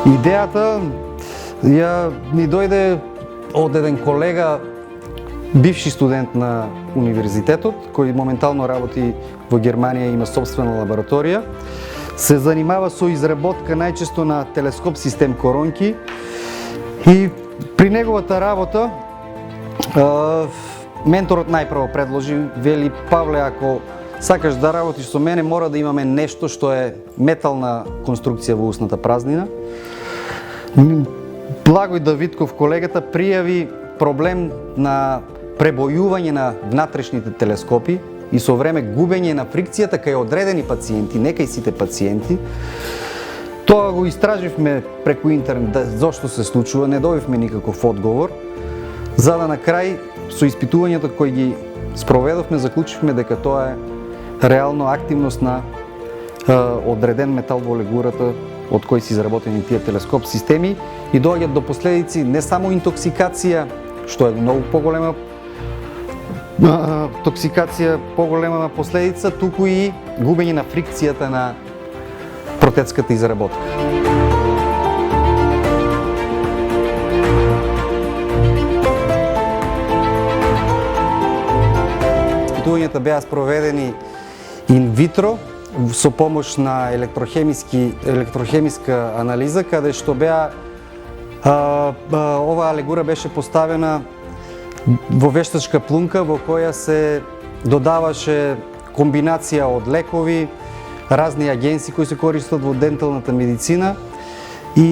Идејата ми дојде од еден колега, бивши студент на универзитетот, кој моментално работи во Германија, има собствена лабораторија. Се занимава со изработка најчесто на телескоп систем коронки и при неговата работа менторот најпрво предложи, вели: Павле, ако сакаш да работиш со мене, мора да имаме нешто што е метална конструкција во устната празнина. Благој Давидков, колегата, пријави проблем на пребојување на внатрешните телескопи и со време губење на фрикцијата кај одредени пациенти, не кај сите пациенти. Тоа го истраживме преку интернет, зошто се случува, не добивме никаков одговор. За да на крај, со испитувањата кои ги спроведовме, заклучивме дека тоа е реално активност на одреден метал во легурата од кој се изработени тие телескоп системи и доаѓаат до последици не само интоксикација, што е многу поголема поголема последица, туку и губење на фрикцијата на протетската изработка. Испитувањата беа спроведени инвитро со помош на електрохемиска анализа, каде што беа оваа легура беше поставена во вештачка плунка во која се додаваше комбинација од лекови, разни агенси кои се користат во денталната медицина и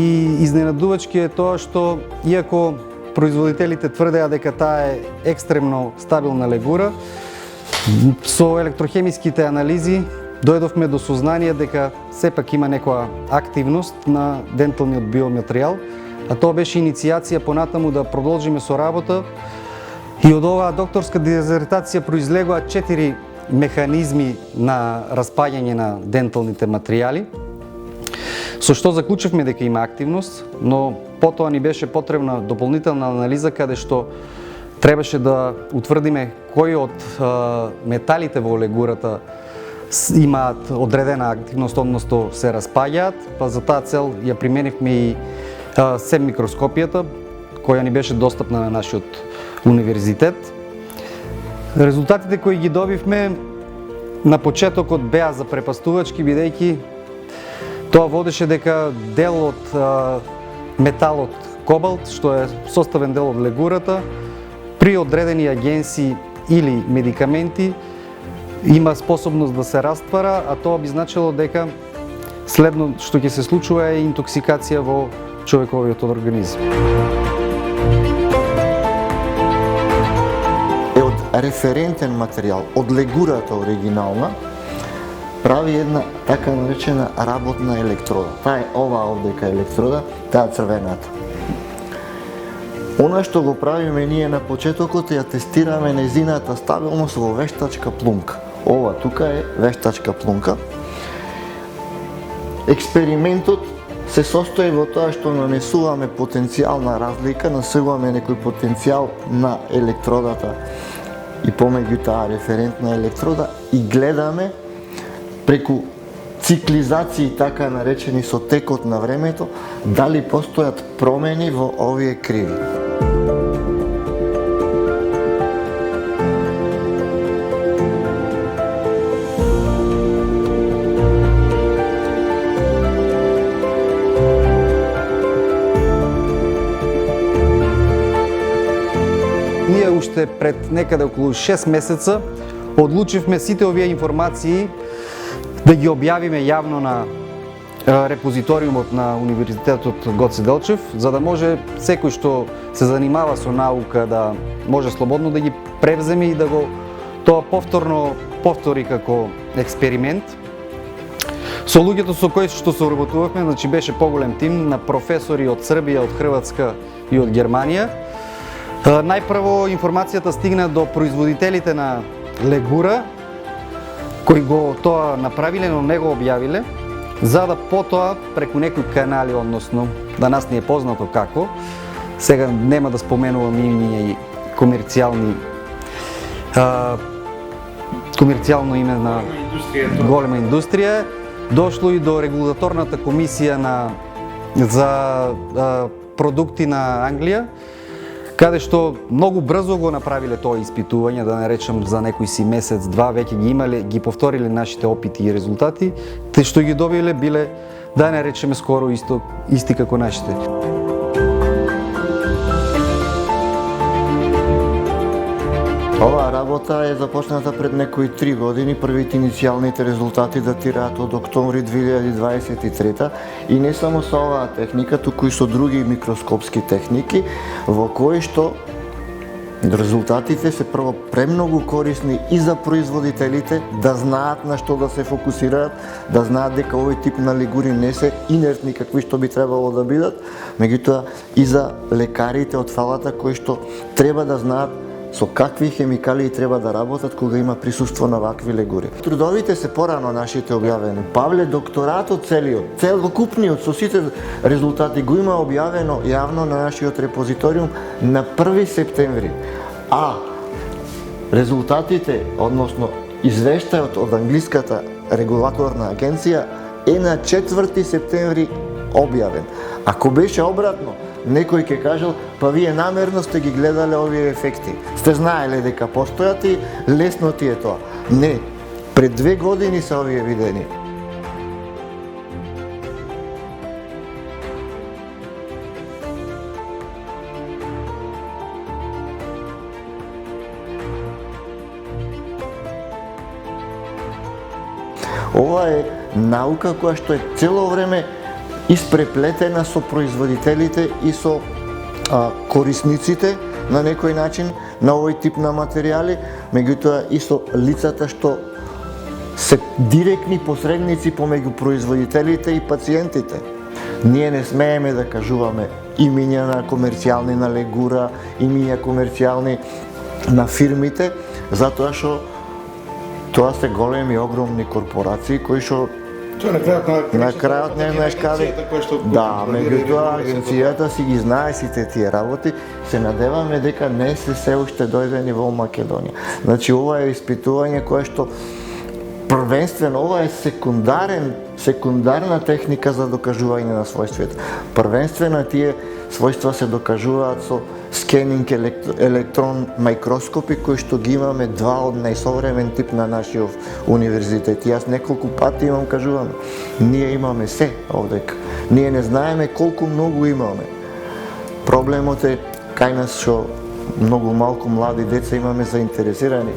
изненадувачки е тоа што иако производителите тврдеа дека таа е екстремно стабилна легура, со електрохемиските анализи дојдовме до сознание дека сепак има некоја активност на денталниот биоматеријал, а тоа беше иницијација понатаму да продолжиме со работа. И од оваа докторска дизертација произлегоа 4 механизми на распаѓање на денталните материјали, со што заклучивме дека има активност, но потоа ни беше потребна дополнителна анализа каде што требаше да утврдиме кои од металите во легурата имаат одредена активност, односно се распаѓаат, па за таа цел ја применивме и СЕМ микроскопијата, која ни беше достапна на нашиот универзитет. Резултатите кои ги добивме на почетокот беа запрепастувачки, бидејќи тоа водеше дека дел од металот кобалт, што е составен дел од легурата, при одредени агенси или медикаменти има способност да се раствара, а тоа би значило дека следно што ќе се случува е интоксикација во човековиот организм. Од референтен материјал, од легурата оригинална, прави една така наречена работна електрода. Таа е оваа овдека електрода, таа црвената. Она што го правиме ние на почетокот е ја тестираме нејзината стабилност во вештачка плунка. Ова тука е вештачка плунка. Експериментот се состои во тоа што нанесуваме потенцијална разлика, насилуваме некој потенцијал на електродата и помеѓу таа референтна електрода и гледаме преку циклизации, така наречени со текот на времето, дали постојат промени во овие криви. Ние уште пред некаде околу 6 месеца одлучивме сите овие информации да ги објавиме јавно на репозиториумот на Универзитетот Гоце Делчев, за да може секој што се занимава со наука да може слободно да ги превземе и да го тоа повторно повтори како експеримент. Со луѓето со кои што соработувавме, значи беше поголем тим на професори од Србија, од Хрватска и од Германија. Најпрво информацијата стигна до производителите на легура, кои го тоа направиле, но не го објавиле, за да потоа преку некои канали, односно да нас не е познато како, сега нема да споменувам имиња и комерцијално име на голема индустрија, дошло и до регулаторната комисија на за продукти на Англија, каде што многу брзо го направиле тоа испитување, да не речем за некој си месец, два, веќе ги повториле нашите опити и резултати, те што ги добиле биле, да не речеме скоро исти како нашите. Оваа работа е започната пред некои 3 години, првите иницијалните резултати датираат од октомври 2023 и не само со оваа техника, туку и со други микроскопски техники, во кои што резултатите се прво премногу корисни и за производителите, да знаат на што да се фокусираат, да знаат дека овој тип на лигури не се инертни какви што би требало да бидат, меѓутоа и за лекарите од фалата кои што треба да знаат со какви хемикалии треба да работат кога има присуство на вакви легури. Трудовите се порано нашите објавени. Павле, докторатот целокупниот со сите резултати го има објавено јавно на нашиот репозиториум на 1 септември. А резултатите, односно извештајот од англиската регулаторна агенција е на 4 септември објавен. Ако беше обратно, некој ќе кажал, па вие намерно сте ги гледале овие ефекти. Сте знаеле дека постојат и лесно ти е тоа. Не, пред 2 години се овие видени. Ова е наука која што е цело време испреплетена со производителите и со корисниците на некој начин на овој тип на материјали, меѓутоа и со лицата што се директни посредници помеѓу производителите и пациентите. Ние не смееме да кажуваме имиња на комерцијални на легура, имиња комерцијални на фирмите, затоа што тоа се големи огромни корпорации кои што на крајот не знаеш каде. Да, меѓутоа агенцијата си ги знае сите тие работи. Се надеваме дека не се уште дојдени во Македонија. Значи ова е испитување кое што првенствено ова е секундарна техника за докажување на својствата. Првенствено тие својства се докажуваат со скенинг електрон микроскопи кои што ги имаме два од најсовремен тип на нашиот универзитет. Јас неколку пати имам кажувано, ние имаме се овдека. Ние не знаеме колку многу имаме. Проблемот е кај нас што многу малку млади деца имаме заинтересирани.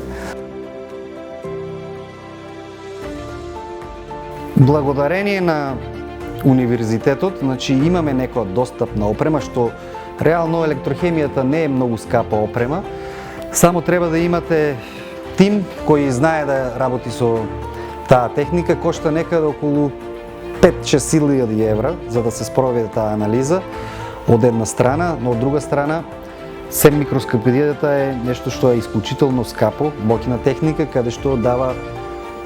Благодарение на универзитетот, значи имаме некоја достапна опрема, што реално електрохемијата не е многу скапа опрема, само треба да имате тим кој знае да работи со таа техника, кошта некаде околу 5-6 евра за да се спроведе таа анализа од една страна, но од друга страна сем микроскопијата е нешто што е исклучително скапо, моќна техника каде што дава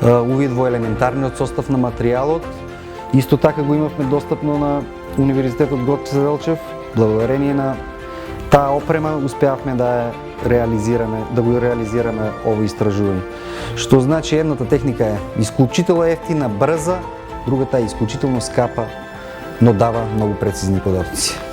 увид во елементарниот состав на материјалот. Исто така го имавме достапно на Универзитетот Гоце Делчев. Благодарение на таа опрема успеавме да го реализираме ово истражување. Што значи едната техника е исклучително ефтина, брза, другата е исклучително скапа, но дава многу прецизни податоци.